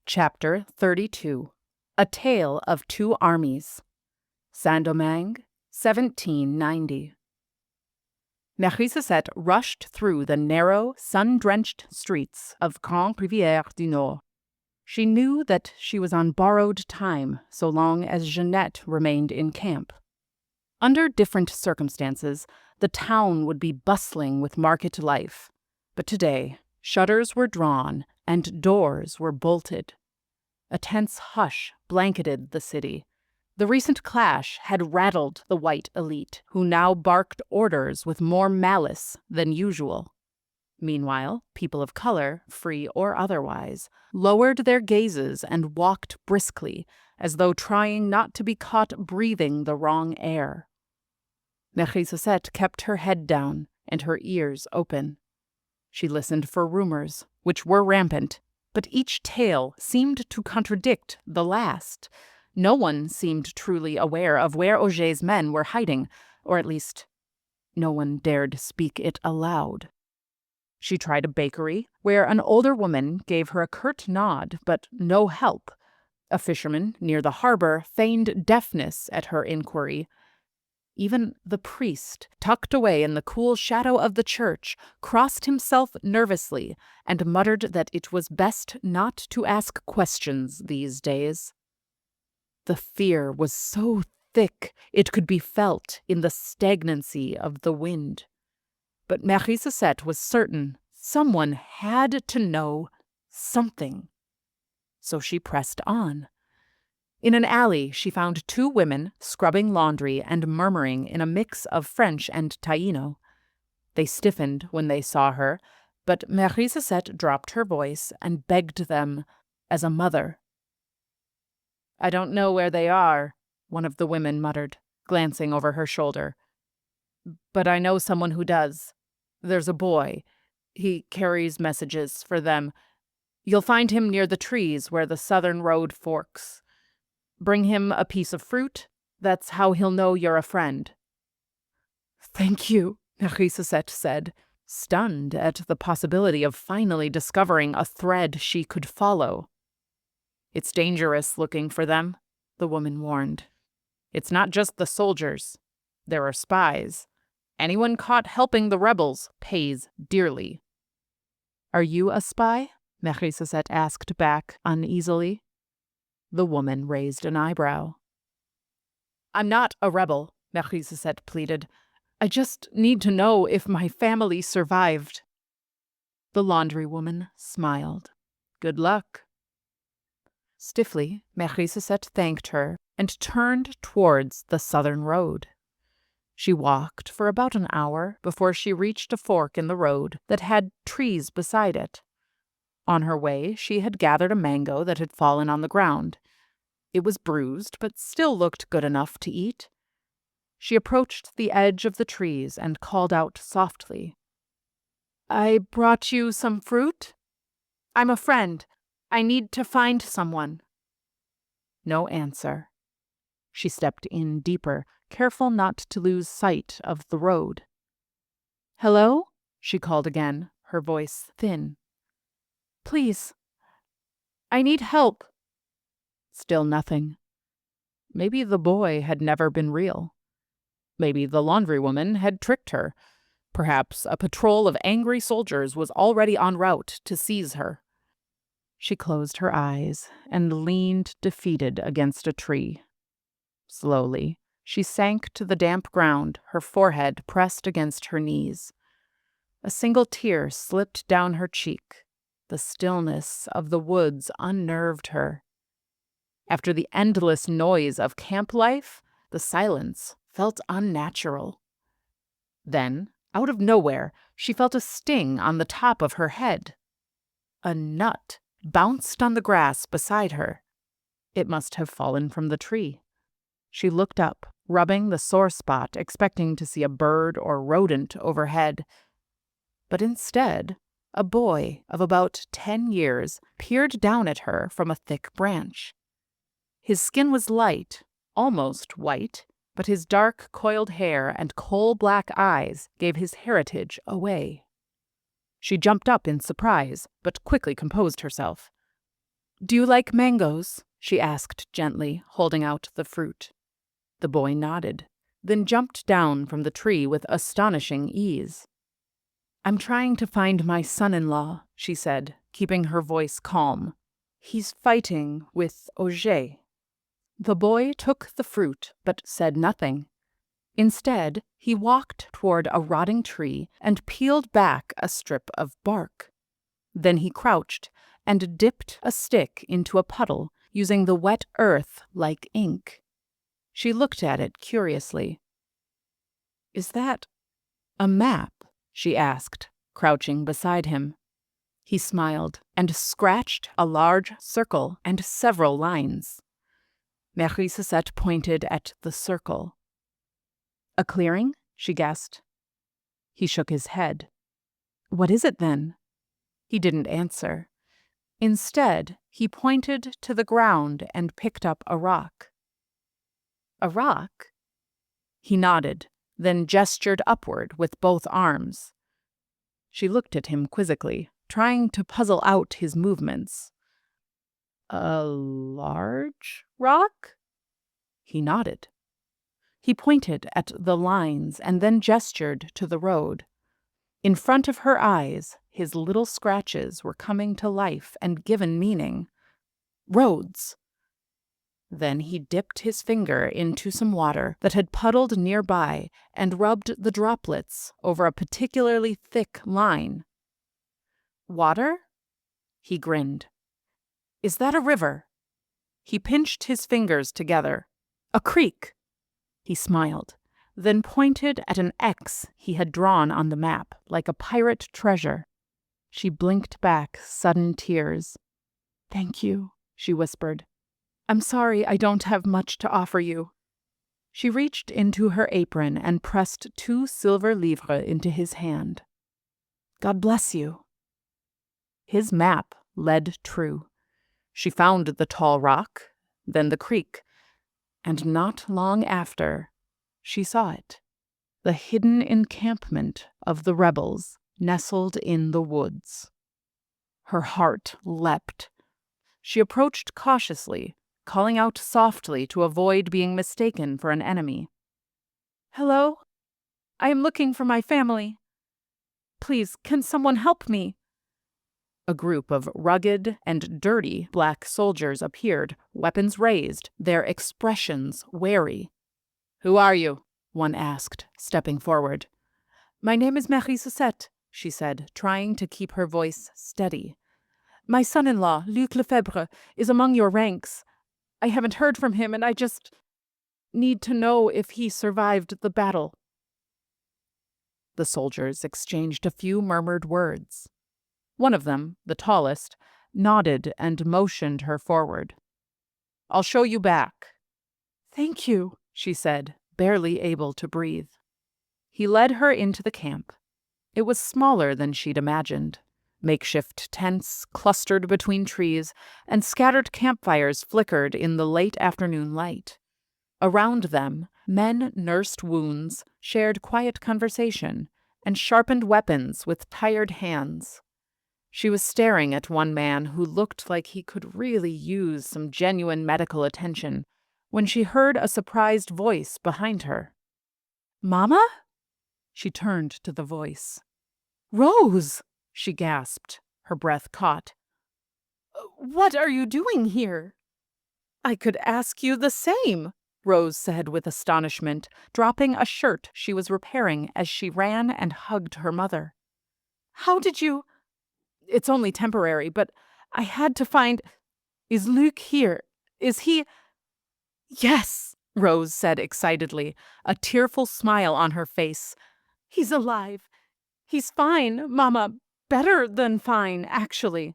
Chapter 32 A Tale of Two Armies. Saint-Domingue, 1790. Mechiseset rushed through the narrow, sun-drenched streets of Grande-Rivière du Nord. She knew that she was on borrowed time so long as Jeannette remained in camp. Under different circumstances, the town would be bustling with market life, but today shutters were drawn and doors were bolted. A tense hush blanketed the city. The recent clash had rattled the white elite, who now barked orders with more malice than usual. Meanwhile, people of color, free or otherwise, lowered their gazes and walked briskly, as though trying not to be caught breathing the wrong air. Mechiseset kept her head down and her ears open. She listened for rumors, which were rampant, but each tale seemed to contradict the last. No one seemed truly aware of where Auger's men were hiding, or at least no one dared speak it aloud. She tried a bakery, where an older woman gave her a curt nod, but no help. A fisherman near the harbor feigned deafness at her inquiry. Even the priest, tucked away in the cool shadow of the church, crossed himself nervously and muttered that it was best not to ask questions these days. The fear was so thick it could be felt in the stagnancy of the wind. But Mechiseset was certain someone had to know something. So she pressed on. In an alley, she found two women scrubbing laundry and murmuring in a mix of French and Taino. They stiffened when they saw her, but Mechiseset dropped her voice and begged them as a mother. "I don't know where they are," one of the women muttered, glancing over her shoulder. "But I know someone who does. There's a boy. He carries messages for them. You'll find him near the trees where the southern road forks. Bring him a piece of fruit. That's how he'll know you're a friend." "Thank you," Mechiseset said, stunned at the possibility of finally discovering a thread she could follow. "It's dangerous looking for them," the woman warned. "It's not just the soldiers. There are spies. Anyone caught helping the rebels pays dearly." "Are you a spy?" Mechiseset asked back uneasily. The woman raised an eyebrow. "I'm not a rebel," Mechiseset pleaded. "I just need to know if my family survived." The laundrywoman smiled. "Good luck." Stiffly, Mechiseset thanked her and turned towards the southern road. She walked for about an hour before she reached a fork in the road that had trees beside it. On her way, she had gathered a mango that had fallen on the ground. It was bruised, but still looked good enough to eat. She approached the edge of the trees and called out softly, "I brought you some fruit? I'm a friend. I need to find someone." No answer. She stepped in deeper, careful not to lose sight of the road. "Hello?" she called again, her voice thin. "Please, I need help." Still nothing. Maybe the boy had never been real. Maybe the laundrywoman had tricked her. Perhaps a patrol of angry soldiers was already en route to seize her. She closed her eyes and leaned defeated against a tree. Slowly, she sank to the damp ground, her forehead pressed against her knees. A single tear slipped down her cheek. The stillness of the woods unnerved her. After the endless noise of camp life, the silence felt unnatural. Then, out of nowhere, she felt a sting on the top of her head. A nut bounced on the grass beside her. It must have fallen from the tree. She looked up, rubbing the sore spot, expecting to see a bird or rodent overhead. But instead, a boy of about 10 years peered down at her from a thick branch. His skin was light, almost white, but his dark, coiled hair and coal-black eyes gave his heritage away. She jumped up in surprise, but quickly composed herself. Do you like mangoes? She asked gently, holding out the fruit. The boy nodded, then jumped down from the tree with astonishing ease. I'm trying to find my son-in-law, she said, keeping her voice calm. He's fighting with Auger. The boy took the fruit, but said nothing. Instead, he walked toward a rotting tree and peeled back a strip of bark. Then he crouched and dipped a stick into a puddle, using the wet earth like ink. She looked at it curiously. Is that a map? She asked, crouching beside him. He smiled and scratched a large circle and several lines. Marie Cosette pointed at the circle. A clearing? She guessed. He shook his head. What is it then? He didn't answer. Instead, he pointed to the ground and picked up a rock. A rock? He nodded, then gestured upward with both arms. She looked at him quizzically, trying to puzzle out his movements. A large rock? He nodded. He pointed at the lines and then gestured to the road. In front of her eyes, his little scratches were coming to life and given meaning. Roads. Then he dipped his finger into some water that had puddled nearby and rubbed the droplets over a particularly thick line. Water? He grinned. Is that a river? He pinched his fingers together. A creek. He smiled, then pointed at an X he had drawn on the map, like a pirate treasure. She blinked back sudden tears. Thank you, she whispered. I'm sorry I don't have much to offer you. She reached into her apron and pressed 2 silver livres into his hand. God bless you. His map led true. She found the tall rock, then the creek, and not long after, she saw it. The hidden encampment of the rebels nestled in the woods. Her heart leapt. She approached cautiously, calling out softly to avoid being mistaken for an enemy. Hello? I am looking for my family. Please, can someone help me? A group of rugged and dirty black soldiers appeared, weapons raised, their expressions wary. Who are you? One asked, stepping forward. My name is Marie Cosette, she said, trying to keep her voice steady. My son-in-law, Luc Lefebvre, is among your ranks. I haven't heard from him, and I just need to know if he survived the battle. The soldiers exchanged a few murmured words. One of them, the tallest, nodded and motioned her forward. I'll show you back. Thank you, she said, barely able to breathe. He led her into the camp. It was smaller than she'd imagined. Makeshift tents clustered between trees, and scattered campfires flickered in the late afternoon light. Around them, men nursed wounds, shared quiet conversation, and sharpened weapons with tired hands. She was staring at one man who looked like he could really use some genuine medical attention when she heard a surprised voice behind her. Mama? She turned to the voice. Rose! She gasped, her breath caught. What are you doing here? I could ask you the same, Rose said with astonishment, dropping a shirt she was repairing as she ran and hugged her mother. How did you... It's only temporary, but I had to find... Is Luc here? Is he... Yes, Rose said excitedly, a tearful smile on her face. He's alive. He's fine, Mama. Better than fine, actually.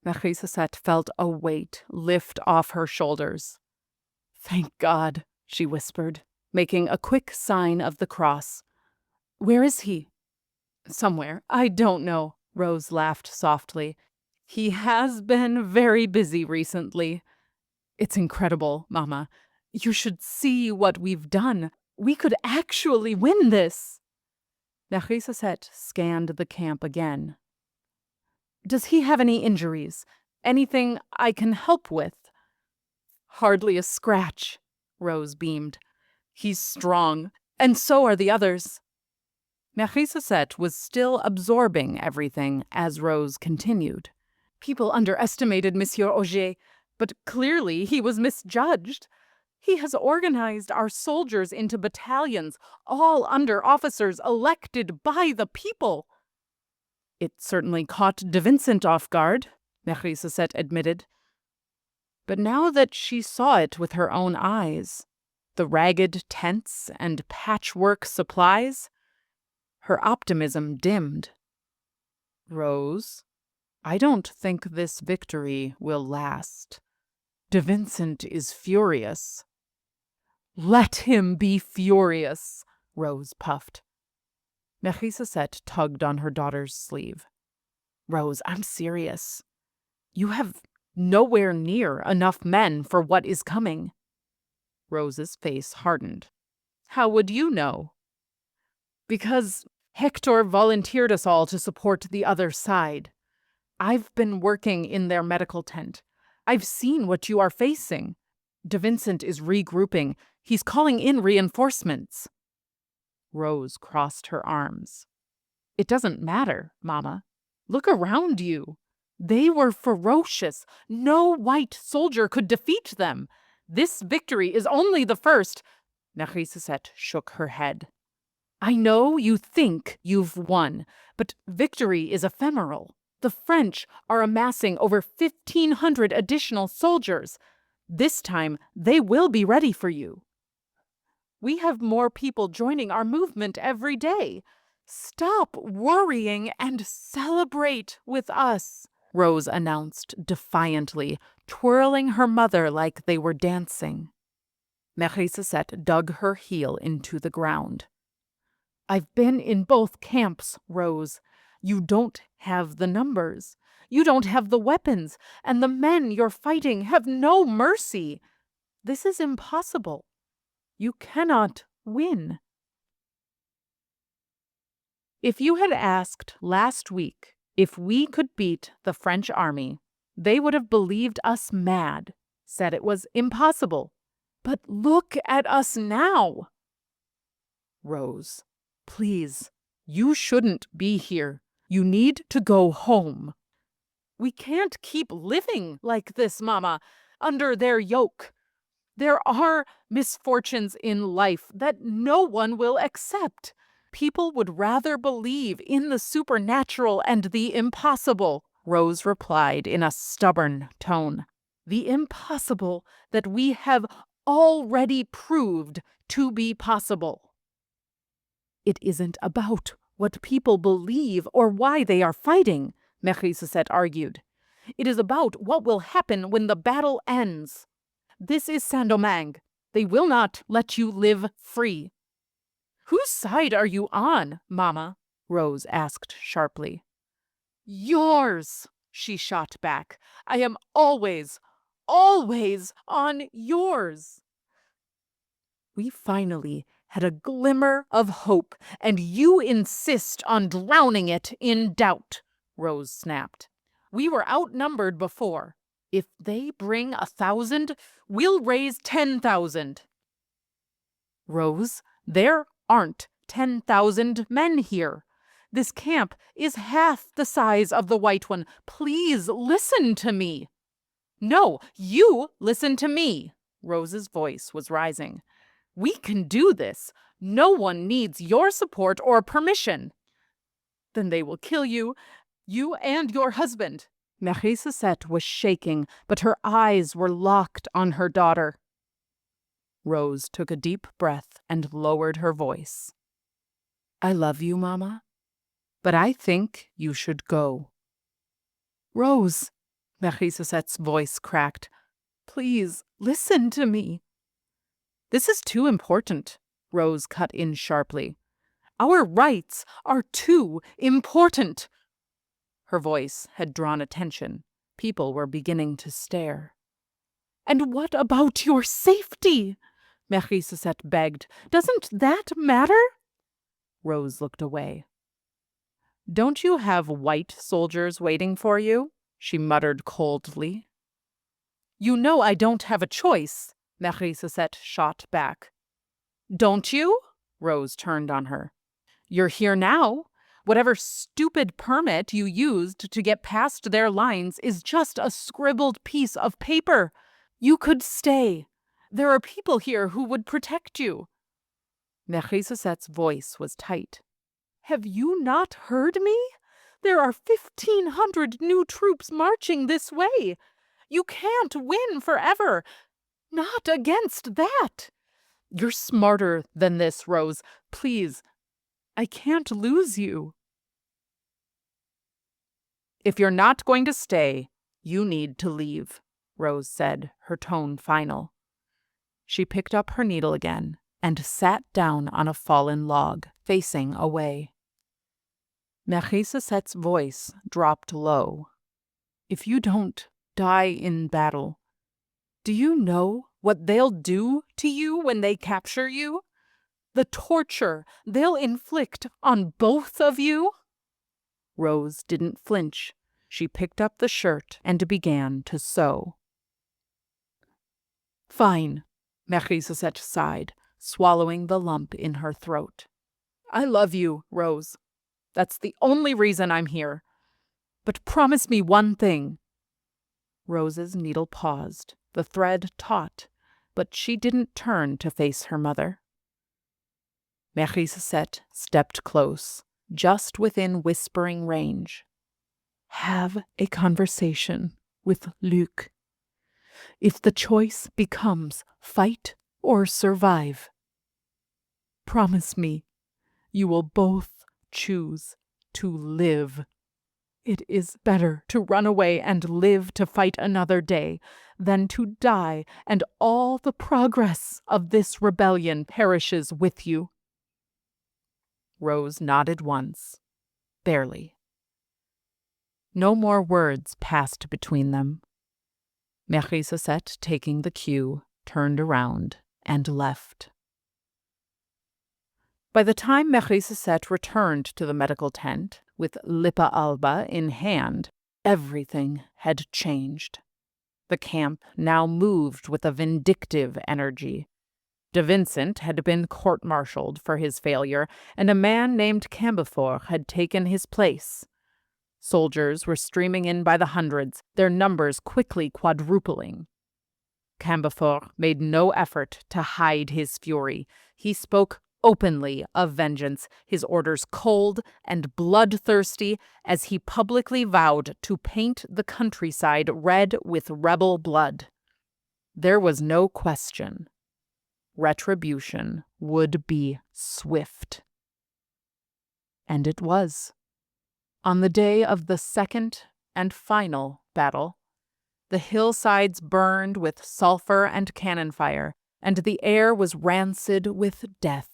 Marie Cosette felt a weight lift off her shoulders. Thank God, she whispered, making a quick sign of the cross. Where is he? Somewhere. I don't know. Rose laughed softly. He has been very busy recently. It's incredible, Mama. You should see what we've done. We could actually win this. Marie Cosette scanned the camp again. Does he have any injuries? Anything I can help with?" "Hardly a scratch," Rose beamed. "He's strong, and so are the others." Marie Sosette was still absorbing everything as Rose continued. "People underestimated Monsieur Auger, but clearly he was misjudged. He has organized our soldiers into battalions, all under officers elected by the people." "It certainly caught de Vincent off guard," Marie Sosette admitted. But now that she saw it with her own eyes, the ragged tents and patchwork supplies, her optimism dimmed. "Rose, I don't think this victory will last. De Vincent is furious." "Let him be furious," Rose puffed. Marie Sosette tugged on her daughter's sleeve. "Rose, I'm serious. You have nowhere near enough men for what is coming." Rose's face hardened. "How would you know?" "Because Hector volunteered us all to support the other side. I've been working in their medical tent. I've seen what you are facing. De Vincent is regrouping. He's calling in reinforcements." Rose crossed her arms. "It doesn't matter, Mama. Look around you. They were ferocious. No white soldier could defeat them. This victory is only the first." Marie Sosette shook her head. "I know you think you've won, but victory is ephemeral. The French are amassing over 1,500 additional soldiers. This time, they will be ready for you. We have more people joining our movement every day. Stop worrying and celebrate with us," Rose announced defiantly, twirling her mother like they were dancing. Marie Sosette dug her heel into the ground. "I've been in both camps, Rose. You don't have the numbers. You don't have the weapons, and the men you're fighting have no mercy. This is impossible. You cannot win." If you had asked last week if we could beat the French army, they would have believed us mad, said it was impossible. But look at us now. "Rose, please, you shouldn't be here. You need to go home." "We can't keep living like this, Mama, under their yoke. There are misfortunes in life that no one will accept. People would rather believe in the supernatural and the impossible," Rose replied in a stubborn tone. "The impossible that we have already proved to be possible." "It isn't about what people believe or why they are fighting," Marie Sosette argued. "It is about what will happen when the battle ends. This is Saint-Domingue. They will not let you live free." "Whose side are you on, Mama?" Rose asked sharply. "Yours," she shot back. "I am always, always on yours." "We finally had a glimmer of hope, and you insist on drowning it in doubt," Rose snapped. "We were outnumbered before. If they bring 1,000, we'll raise 10,000. "Rose, there aren't 10,000 men here. This camp is half the size of the white one. Please listen to me." "No, you listen to me." Rose's voice was rising. "We can do this. No one needs your support or permission." "Then they will kill you and your husband." Marie Sosette was shaking, but her eyes were locked on her daughter. Rose took a deep breath and lowered her voice. "I love you, Mama, but I think you should go." "Rose," Marie Sosette's voice cracked, "please listen to me." "This is too important," Rose cut in sharply. "Our rights are too important." Her voice had drawn attention. People were beginning to stare. "And what about your safety?" Marie Sosette begged. "Doesn't that matter?" Rose looked away. "Don't you have white soldiers waiting for you?" she muttered coldly. You know I don't have a choice, Marie-Sosette shot back. Don't you? Rose turned on her. You're here now. Whatever stupid permit you used to get past their lines is just a scribbled piece of paper. You could stay. There are people here who would protect you. Marie-Sosette's voice was tight. Have you not heard me? There are 1,500 new troops marching this way. You can't win forever. Not against that. You're smarter than this, Rose. Please, I can't lose you. If you're not going to stay, you need to leave, Rose said, her tone final. She picked up her needle again and sat down on a fallen log, facing away. Marie-Sosette's voice dropped low. If you don't die in battle, do you know what they'll do to you when they capture you? The torture they'll inflict on both of you? Rose didn't flinch. She picked up the shirt and began to sew. Fine, Marie-Sosette sighed, swallowing the lump in her throat. I love you, Rose. That's the only reason I'm here. But promise me one thing. Rose's needle paused, the thread taut, but she didn't turn to face her mother. Marie-Sosette stepped close, just within whispering range. Have a conversation with Luc. If the choice becomes fight or survive, promise me you will both choose to live. It is better to run away and live to fight another day than to die and all the progress of this rebellion perishes with you. Rose nodded once, barely. No more words passed between them. Marie-Sosette, taking the cue, turned around and left. By the time Marie-Sosette returned to the medical tent, with Lipa Alba in hand, everything had changed. The camp now moved with a vindictive energy. De Vincent had been court-martialed for his failure, and a man named Cambefort had taken his place. Soldiers were streaming in by the hundreds, their numbers quickly quadrupling. Cambefort made no effort to hide his fury. He spoke openly of vengeance, his orders cold and bloodthirsty, as he publicly vowed to paint the countryside red with rebel blood. There was no question. Retribution would be swift. And it was. On the day of the second and final battle, the hillsides burned with sulfur and cannon fire, and the air was rancid with death.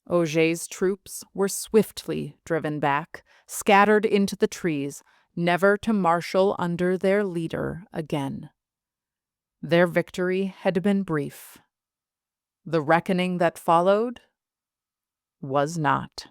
Auger's troops were swiftly driven back, scattered into the trees, never to marshal under their leader again. Their victory had been brief. The reckoning that followed was not.